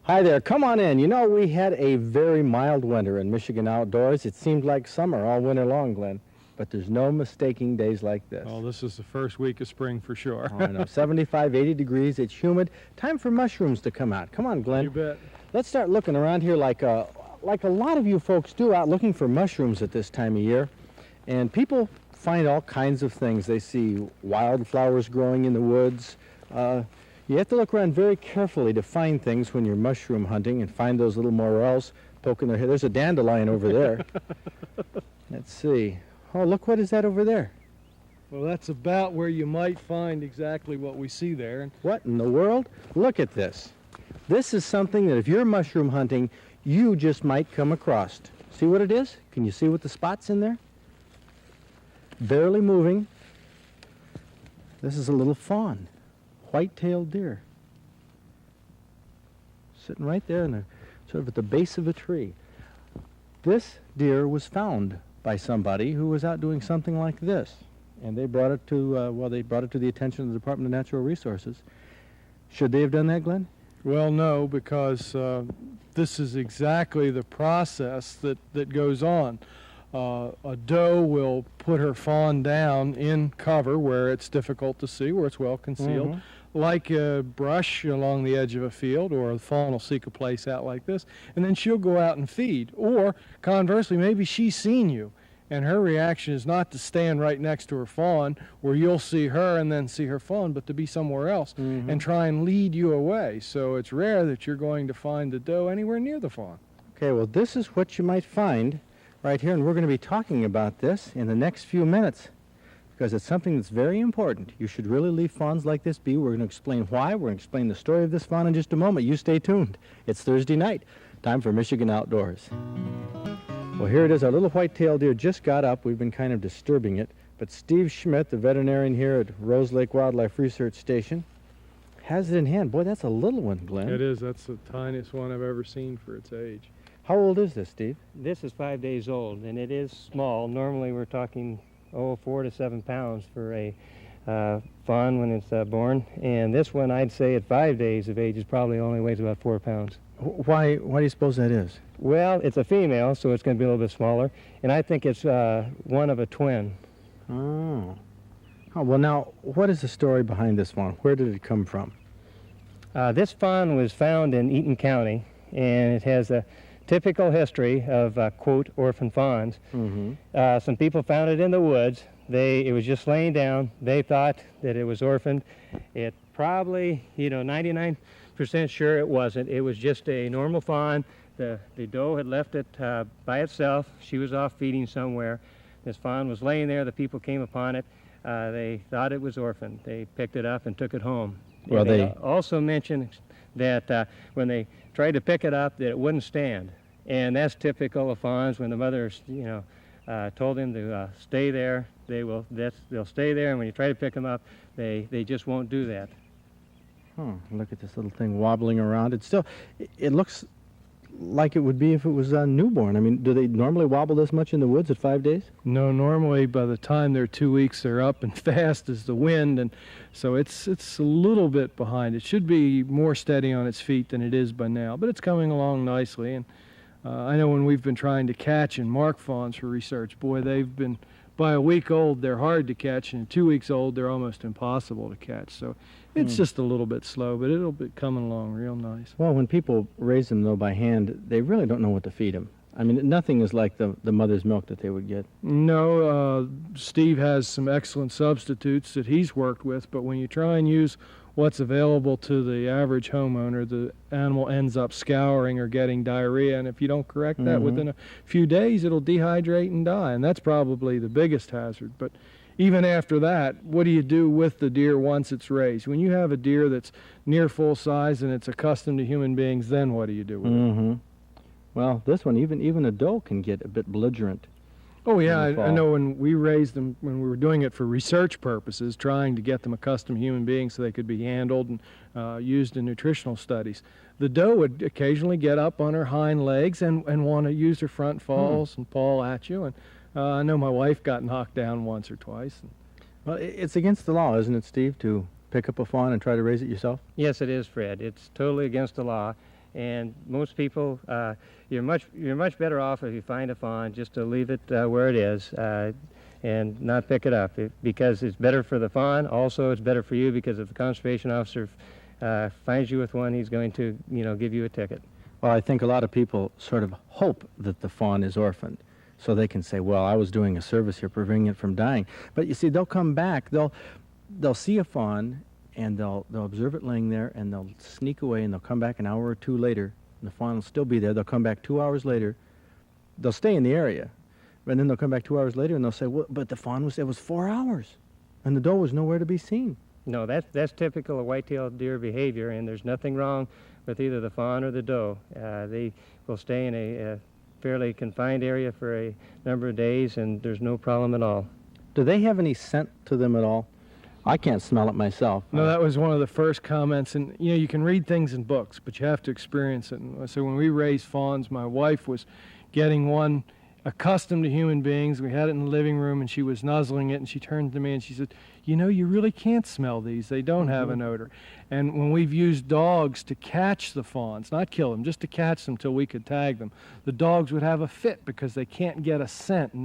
Hi there, come on in. You know, we had a very mild winter in Michigan outdoors. It seemed like summer all winter long, Glenn. But there's no mistaking days like this. Oh, this is the first week of spring for sure. Oh, I know, 75, 80 degrees, it's humid. Time for mushrooms to come out. Come on, Glenn. You bet. Let's start looking around here like a lot of you folks do, out looking for mushrooms at this time of year. And people find all kinds of things. They see wildflowers growing in the woods. You have to look around very carefully to find things when you're mushroom hunting and find those little morels poking their head. There's a dandelion over there. Let's see. Oh, look, what is that over there? Well, that's about where you might find exactly what we see there. What in the world? Look at this. This is something that if you're mushroom hunting, you just might come across. See what it is? Can you see what the spot's in there? Barely moving. This is a little fawn, white-tailed deer. Sitting right there in the, sort of at the base of a tree. This deer was found by somebody who was out doing something like this. And they brought it to, they brought it to the attention of the Department of Natural Resources. Should they have done that, Glenn? Well, no, because this is exactly the process that goes on. A doe will put her fawn down in cover where it's difficult to see, where it's well concealed, like a brush along the edge of a field, or the fawn will seek a place out like this, and then she'll go out and feed. Or conversely, maybe she's seen you, and her reaction is not to stand right next to her fawn where you'll see her and then see her fawn, but to be somewhere else and try and lead you away. So it's rare that you're going to find the doe anywhere near the fawn. Okay, well, this is what you might find right here, and we're going to be talking about this in the next few minutes because it's something that's very important. You should really leave fawns like this be. We're going to explain why. We're going to explain the story of this fawn in just a moment. You stay tuned. It's Thursday night. Time for Michigan Outdoors. Well, here it is. Our little white-tailed deer just got up. We've been kind of disturbing it. But Steve Schmidt, the veterinarian here at Rose Lake Wildlife Research Station, has it in hand. Boy, that's a little one, Glenn. It is. That's the tiniest one I've ever seen for its age. How old is this, Steve? This is 5 days old, and it is small. Normally we're talking 4 to 7 pounds for a fawn when it's born. And this one, I'd say at 5 days of age, is probably only weighs about 4 pounds. Why do you suppose that is? Well, it's a female, so it's going to be a little bit smaller. And I think it's one of a twin. Oh, well, now, what is the story behind this fawn? Where did it come from? This fawn was found in Eaton County, and it has a typical history of, quote, orphan fawns. Some people found it in the woods. It was just laying down. They thought that it was orphaned. It probably, 99% sure it wasn't. It was just a normal fawn. The doe had left it by itself. She was off feeding somewhere. This fawn was laying there. The people came upon it. They thought it was orphaned. They picked it up and took it home. Well, they also mentioned that when they tried to pick it up, that it wouldn't stand. And that's typical of fawns. When the mother, told them to stay there, they'll stay there. And when you try to pick them up, they just won't do that. Look at this little thing wobbling around. It looks like it would be if it was newborn. I mean, do they normally wobble this much in the woods at 5 days? No, normally by the time they're 2 weeks, they're up and fast as the wind, and so it's a little bit behind. It should be more steady on its feet than it is by now, but it's coming along nicely. And I know when we've been trying to catch and mark fawns for research, boy, they've been, by a week old, they're hard to catch, and 2 weeks old, they're almost impossible to catch. So it's just a little bit slow, but it'll be coming along real nice. Well, when people raise them, though, by hand, they really don't know what to feed them. I mean, nothing is like the mother's milk that they would get. No, Steve has some excellent substitutes that he's worked with, but when you try and use what's available to the average homeowner, the animal ends up scouring or getting diarrhea, and if you don't correct that within a few days, it'll dehydrate and die, and that's probably the biggest hazard. But even after that, what do you do with the deer once it's raised? When you have a deer that's near full size and it's accustomed to human beings, then what do you do with it? Well, this one, even a doe can get a bit belligerent. Oh, yeah, I know when we raised them, when we were doing it for research purposes, trying to get them accustomed to human beings so they could be handled and used in nutritional studies, the doe would occasionally get up on her hind legs and want to use her front falls and paw at you. And I know my wife got knocked down once or twice. Well, it's against the law, isn't it, Steve, to pick up a fawn and try to raise it yourself? Yes, it is, Fred. It's totally against the law. And most people, you're much better off if you find a fawn just to leave it where it is and not pick it up, because it's better for the fawn. Also, it's better for you, because if the conservation officer finds you with one, he's going to, give you a ticket. Well, I think a lot of people sort of hope that the fawn is orphaned, so they can say, well, I was doing a service here preventing it from dying. But you see, they'll come back, they'll see a fawn, and they'll observe it laying there, and they'll sneak away, and they'll come back an hour or two later, and the fawn will still be there. They'll come back 2 hours later. They'll stay in the area, and then they'll come back 2 hours later, and they'll say, well, but the fawn it was 4 hours, and the doe was nowhere to be seen. No, that's typical of white-tailed deer behavior, and there's nothing wrong with either the fawn or the doe. They will stay in a fairly confined area for a number of days, and there's no problem at all. Do they have any scent to them at all? I can't smell it myself. No, that was one of the first comments. And, you can read things in books, but you have to experience it. And so when we raised fawns, my wife was getting one accustomed to human beings. We had it in the living room, and she was nuzzling it, and she turned to me and she said, you really can't smell these. They don't have an odor. And when we've used dogs to catch the fawns, not kill them, just to catch them till we could tag them, the dogs would have a fit because they can't get a scent, and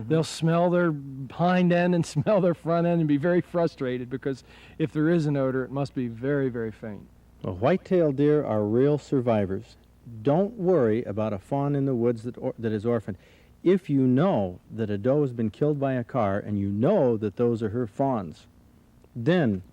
they'll smell their hind end and smell their front end and be very frustrated, because if there is an odor, it must be very, very faint. Well, white-tailed deer are real survivors. Don't worry about a fawn in the woods that is orphaned. If you know that a doe has been killed by a car and you know that those are her fawns, then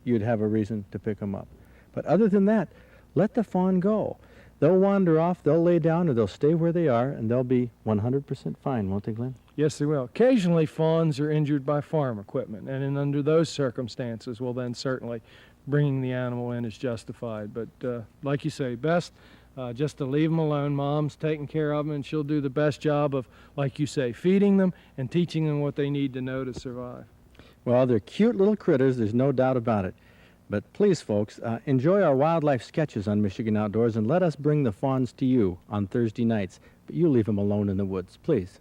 you'd have a reason to pick them up. But other than that, let the fawn go. They'll wander off, they'll lay down, or they'll stay where they are, and they'll be 100% fine, won't they, Glenn? Yes, they will. Occasionally, fawns are injured by farm equipment, and under those circumstances, well, then certainly bringing the animal in is justified. But like you say, best just to leave them alone. Mom's taking care of them, and she'll do the best job of, like you say, feeding them and teaching them what they need to know to survive. Well, they're cute little critters, there's no doubt about it. But please, folks, enjoy our wildlife sketches on Michigan Outdoors, and let us bring the fawns to you on Thursday nights. But you leave them alone in the woods, please.